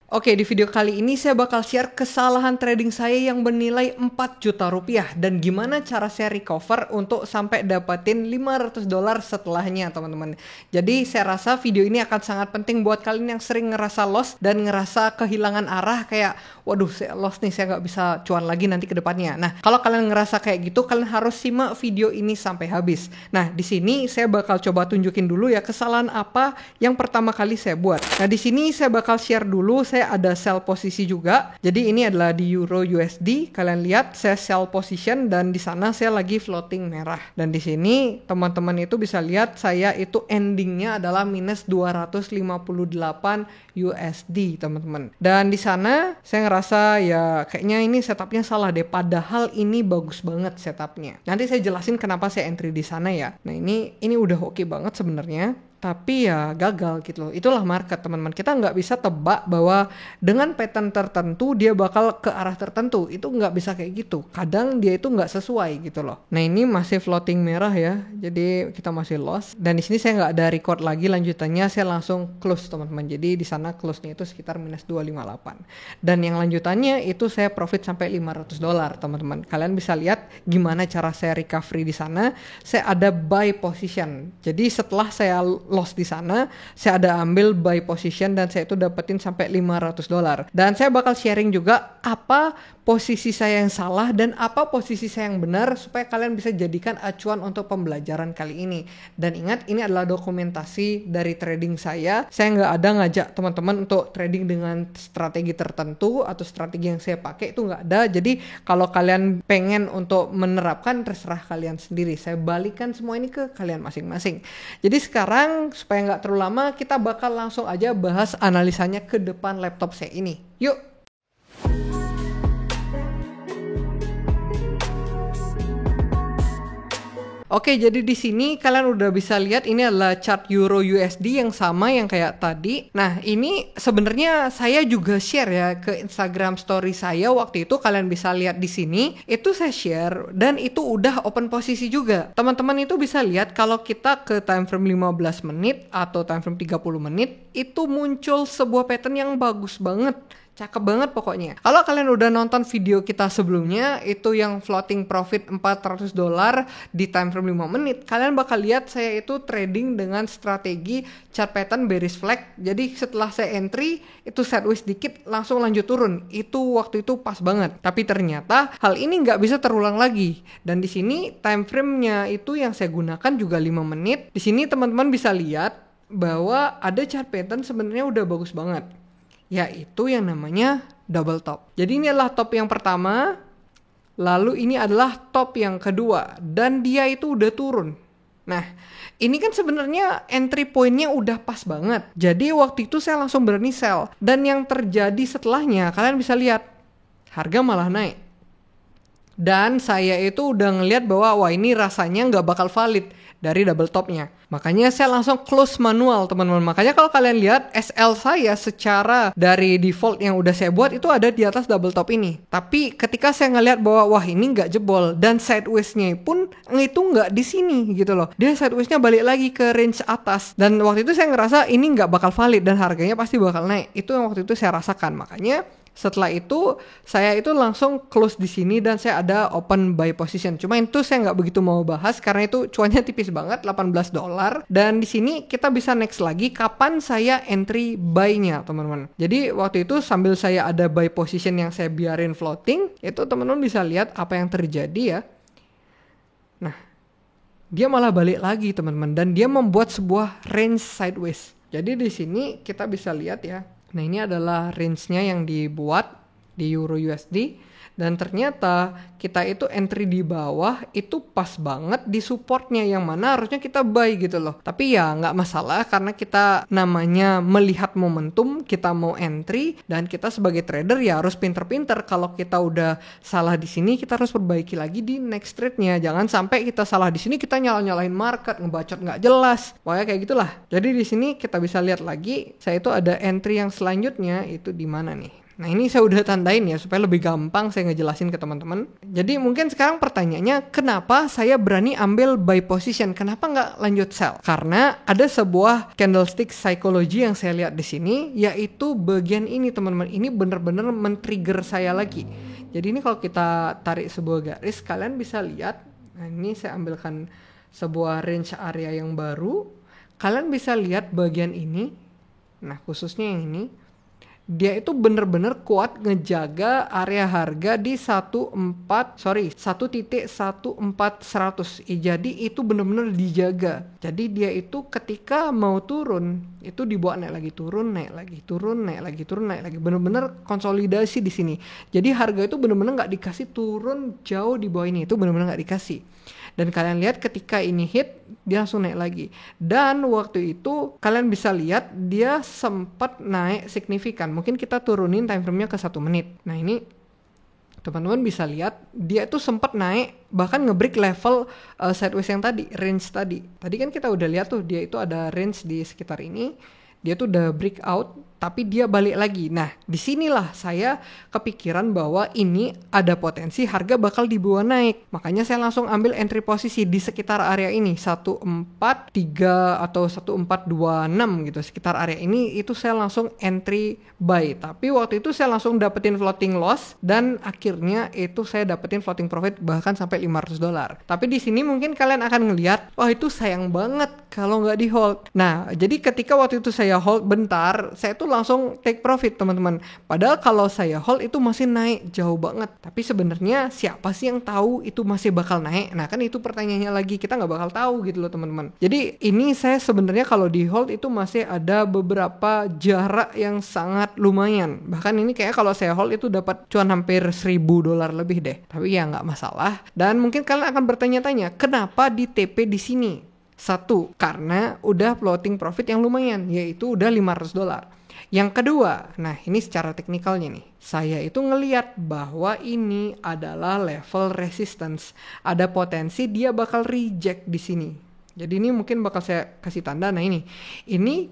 Oke, di video kali ini saya bakal share kesalahan trading saya yang bernilai 4 juta rupiah dan gimana cara saya recover untuk sampai dapetin $500 setelahnya, teman-teman. Jadi saya rasa video ini akan sangat penting buat kalian yang sering ngerasa loss dan ngerasa kehilangan arah, kayak waduh saya loss nih, saya nggak bisa cuan lagi nanti ke depannya. Nah, kalau kalian ngerasa kayak gitu, kalian harus simak video ini sampai habis. Nah, di sini saya bakal coba tunjukin dulu ya kesalahan apa yang pertama kali saya buat. Nah, di sini saya bakal share dulu, saya ada sell posisi juga. Jadi ini adalah di Euro USD. Kalian lihat saya sell position dan di sana saya lagi floating merah. Dan di sini teman-teman itu bisa lihat saya itu endingnya adalah minus 258 USD, teman-teman. Dan di sana saya ngerasa ya kayaknya ini setupnya salah deh. Padahal ini bagus banget setupnya. Nanti saya jelasin kenapa saya entry di sana ya. Nah, ini udah oke banget sebenarnya. Tapi ya gagal gitu loh. Itulah market, teman-teman. Kita nggak bisa tebak bahwa dengan pattern tertentu dia bakal ke arah tertentu. Itu nggak bisa kayak gitu. Kadang dia itu nggak sesuai gitu loh. Nah, ini masih floating merah ya. Jadi kita masih loss. Dan di sini saya nggak ada record lagi lanjutannya. Saya langsung close, teman-teman. Jadi di sana close-nya itu sekitar minus 258. Dan yang lanjutannya itu saya profit sampai $500, teman-teman. Kalian bisa lihat gimana cara saya recovery di sana. Saya ada buy position. Jadi setelah saya loss di sana, saya ada ambil buy position dan saya itu dapetin sampai $500. Dan saya bakal sharing juga apa posisi saya yang salah dan apa posisi saya yang benar supaya kalian bisa jadikan acuan untuk pembelajaran kali ini. Dan ingat, ini adalah dokumentasi dari trading saya. Saya nggak ada ngajak teman-teman untuk trading dengan strategi tertentu atau strategi yang saya pakai, itu nggak ada. Jadi kalau kalian pengen untuk menerapkan, terserah kalian sendiri. Saya balikan semua ini ke kalian masing-masing. Jadi sekarang supaya nggak terlalu lama, kita bakal langsung aja bahas analisanya ke depan laptop saya ini. Yuk! Oke, jadi di sini kalian udah bisa lihat ini adalah chart Euro USD yang sama yang kayak tadi. Nah, ini sebenarnya saya juga share ya ke Instagram story saya waktu itu, kalian bisa lihat di sini. Itu saya share dan itu udah open posisi juga. Teman-teman itu bisa lihat kalau kita ke time frame 15 menit atau time frame 30 menit itu muncul sebuah pattern yang bagus banget. Cakep banget pokoknya. Kalau kalian udah nonton video kita sebelumnya, itu yang floating profit $400 di time frame 5 menit, kalian bakal lihat saya itu trading dengan strategi chart pattern bearish flag. Jadi setelah saya entry, itu sideways dikit langsung lanjut turun. Itu waktu itu pas banget. Tapi ternyata hal ini nggak bisa terulang lagi. Dan di sini time frame-nya itu yang saya gunakan juga 5 menit. Di sini teman-teman bisa lihat bahwa ada chart pattern sebenarnya udah bagus banget, yaitu yang namanya double top. Jadi ini adalah top yang pertama, lalu ini adalah top yang kedua, dan dia itu udah turun. Nah, ini kan sebenarnya entry point-nya udah pas banget. Jadi waktu itu saya langsung berani sell. Dan yang terjadi setelahnya, kalian bisa lihat, harga malah naik. Dan saya itu udah ngeliat bahwa wah ini rasanya nggak bakal valid dari double topnya. Makanya saya langsung close manual, teman-teman. Makanya kalau kalian lihat SL saya secara dari default yang udah saya buat itu ada di atas double top ini. Tapi ketika saya ngeliat bahwa wah ini nggak jebol dan sideways-nya pun itu nggak di sini gitu loh. Dia sideways-nya balik lagi ke range atas. Dan waktu itu saya ngerasa ini nggak bakal valid dan harganya pasti bakal naik. Itu yang waktu itu saya rasakan. Makanya setelah itu saya itu langsung close di sini dan saya ada open buy position. Cuma itu saya nggak begitu mau bahas karena itu cuannya tipis banget, $18. Dan di sini kita bisa next lagi kapan saya entry buy-nya, teman-teman. Jadi waktu itu sambil saya ada buy position yang saya biarin floating, itu teman-teman bisa lihat apa yang terjadi ya. Nah, dia malah balik lagi, teman-teman, dan dia membuat sebuah range sideways. Jadi di sini kita bisa lihat ya. Nah, ini adalah range-nya yang dibuat di Euro USD. Dan ternyata kita itu entry di bawah itu pas banget di supportnya yang mana harusnya kita buy gitu loh. Tapi ya nggak masalah karena kita namanya melihat momentum, kita mau entry dan kita sebagai trader ya harus pinter-pinter. Kalau kita udah salah di sini kita harus perbaiki lagi di next trade-nya. Jangan sampai kita salah di sini kita nyalahin market, ngebacot nggak jelas. Pokoknya kayak gitulah. Jadi di sini kita bisa lihat lagi saya itu ada entry yang selanjutnya itu di mana nih. Nah, ini saya udah tandain ya supaya lebih gampang saya saya ngejelasin ke teman-teman. Jadi mungkin sekarang pertanyaannya, kenapa saya berani ambil buy position? Kenapa nggak lanjut sell? Karena ada sebuah candlestick psychology yang saya lihat di sini, yaitu bagian ini teman-teman. Ini benar-benar men-trigger saya lagi. Jadi ini kalau kita tarik sebuah garis, kalian bisa lihat. Nah, ini saya ambilkan sebuah range area yang baru. Kalian bisa lihat bagian ini. Nah, khususnya yang ini. Dia itu bener-bener kuat ngejaga area harga di 1.1400. Jadi itu bener-bener dijaga. Jadi dia itu ketika mau turun, itu dibawa naik lagi, turun, naik lagi, turun, naik lagi, turun, naik lagi. Bener-bener konsolidasi di sini. Jadi harga itu bener-bener nggak dikasih turun jauh di bawah ini. Itu bener-bener nggak dikasih. Dan kalian lihat ketika ini hit, dia langsung naik lagi. Dan waktu itu kalian bisa lihat dia sempat naik signifikan. Mungkin kita turunin time frame-nya ke 1 menit. Nah ini teman-teman bisa lihat dia itu sempat naik, bahkan nge-break level sideways yang tadi, range tadi. Tadi kan kita udah lihat tuh dia itu ada range di sekitar ini. Dia tuh udah break out, tapi dia balik lagi. Nah, disinilah saya kepikiran bahwa ini ada potensi harga bakal dibawa naik. Makanya saya langsung ambil entry posisi di sekitar area ini, 143 atau 1426 gitu. Sekitar area ini itu saya langsung entry buy. Tapi waktu itu saya langsung dapetin floating loss dan akhirnya itu saya dapetin floating profit bahkan sampai $500. Tapi di sini mungkin kalian akan ngelihat, wah itu sayang banget kalau nggak di hold. Nah, jadi ketika waktu itu saya hold bentar, saya tuh langsung take profit teman-teman. Padahal kalau saya hold itu masih naik jauh banget. Tapi sebenarnya siapa sih yang tahu itu masih bakal naik? Nah kan itu pertanyaannya lagi, kita nggak bakal tahu gitu loh teman-teman. Jadi ini saya sebenarnya kalau di hold itu masih ada beberapa jarak yang sangat lumayan. Bahkan ini kayak kalau saya hold itu dapat cuan hampir $1.000 lebih deh. Tapi ya nggak masalah. Dan mungkin kalian akan bertanya-tanya, kenapa di TP di sini? Satu, karena udah floating profit yang lumayan, yaitu udah $500. Yang kedua, nah ini secara teknikalnya nih, saya itu ngeliat bahwa ini adalah level resistance. Ada potensi dia bakal reject di sini. Jadi ini mungkin bakal saya kasih tanda, nah ini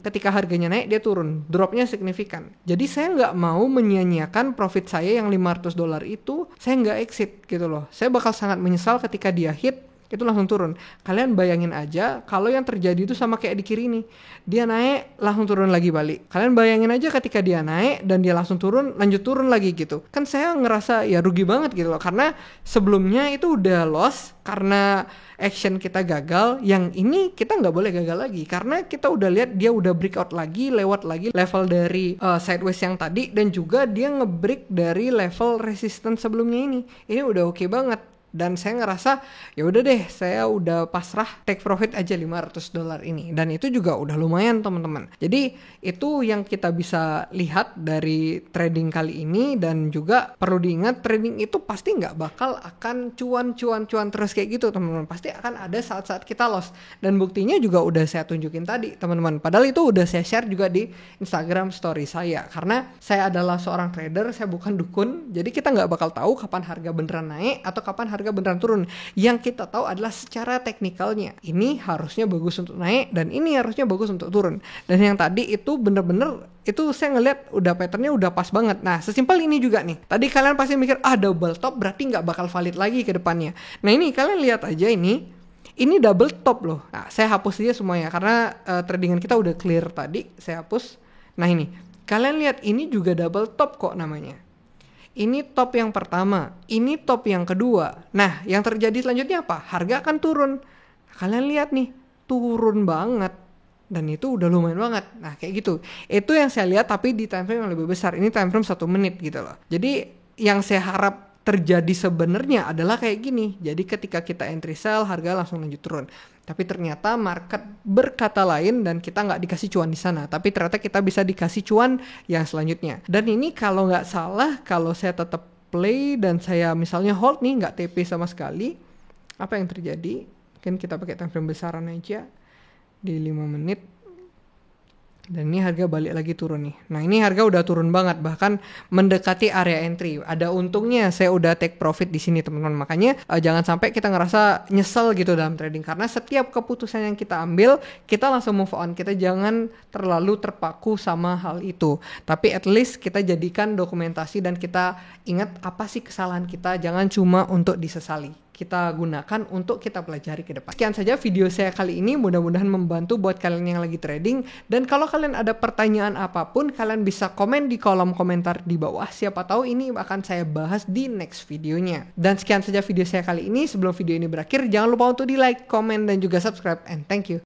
ketika harganya naik dia turun, dropnya signifikan. Jadi saya nggak mau menyia-nyiakan profit saya yang $500 itu, saya nggak exit gitu loh. Saya bakal sangat menyesal ketika dia hit, itu langsung turun. Kalian bayangin aja kalau yang terjadi itu sama kayak di kiri nih. Dia naik, langsung turun lagi balik. Kalian bayangin aja ketika dia naik dan dia langsung turun, lanjut turun lagi gitu. Kan saya ngerasa ya rugi banget gitu loh. Karena sebelumnya itu udah loss karena action kita gagal. Yang ini kita nggak boleh gagal lagi. Karena kita udah lihat dia udah breakout lagi, lewat lagi level dari sideways yang tadi. Dan juga dia nge-break dari level resistance sebelumnya ini. Ini udah oke banget. Dan saya ngerasa ya udah deh, saya udah pasrah take profit aja $500 ini. Dan itu juga udah lumayan teman-teman. Jadi itu yang kita bisa lihat dari trading kali ini. Dan juga perlu diingat, trading itu pasti nggak bakal akan cuan terus kayak gitu teman-teman. Pasti akan ada saat-saat kita loss. Dan buktinya juga udah saya tunjukin tadi teman-teman. Padahal itu udah saya share juga di Instagram story saya. Karena saya adalah seorang trader, saya bukan dukun. Jadi kita nggak bakal tahu kapan harga beneran naik atau kapan harga beneran turun. Yang kita tahu adalah secara teknikalnya. Ini harusnya bagus untuk naik dan ini harusnya bagus untuk turun. Dan yang tadi itu bener-bener itu saya ngeliat udah patternnya udah pas banget. Nah sesimpel ini juga nih. Tadi kalian pasti mikir double top berarti nggak bakal valid lagi ke depannya. Nah ini kalian lihat aja ini double top loh. Nah saya hapus aja semuanya karena tradingan kita udah clear tadi. Saya hapus. Nah ini kalian lihat ini juga double top kok namanya. Ini top yang pertama, ini top yang kedua. Nah, yang terjadi selanjutnya apa? Harga akan turun. Kalian lihat nih, turun banget. Dan itu udah lumayan banget. Nah, kayak gitu. Itu yang saya lihat tapi di time frame yang lebih besar. Ini time frame 1 menit gitu loh. Jadi, yang saya harap terjadi sebenarnya adalah kayak gini. Jadi, ketika kita entry sell, harga langsung lanjut turun. Tapi ternyata market berkata lain dan kita nggak dikasih cuan di sana. Tapi ternyata kita bisa dikasih cuan yang selanjutnya. Dan ini kalau nggak salah, kalau saya tetap play dan saya misalnya hold nih, nggak TP sama sekali. Apa yang terjadi? Mungkin kita pakai time frame besaran aja di 5 menit. Dan ini harga balik lagi turun nih. Nah ini harga udah turun banget, bahkan mendekati area entry. Ada untungnya saya udah take profit di sini teman-teman. Makanya jangan sampai kita ngerasa nyesel gitu dalam trading, karena setiap keputusan yang kita ambil kita langsung move on. Kita jangan terlalu terpaku sama hal itu. Tapi at least kita jadikan dokumentasi dan kita ingat apa sih kesalahan kita. Jangan cuma untuk disesali, kita gunakan untuk kita pelajari ke depan. Sekian saja video saya kali ini, mudah-mudahan membantu buat kalian yang lagi trading. Dan kalau kalian ada pertanyaan apapun, kalian bisa komen di kolom komentar di bawah. Siapa tahu ini akan saya bahas di next videonya. Dan sekian saja video saya kali ini. Sebelum video ini berakhir, jangan lupa untuk di like, komen, dan juga subscribe. And thank you.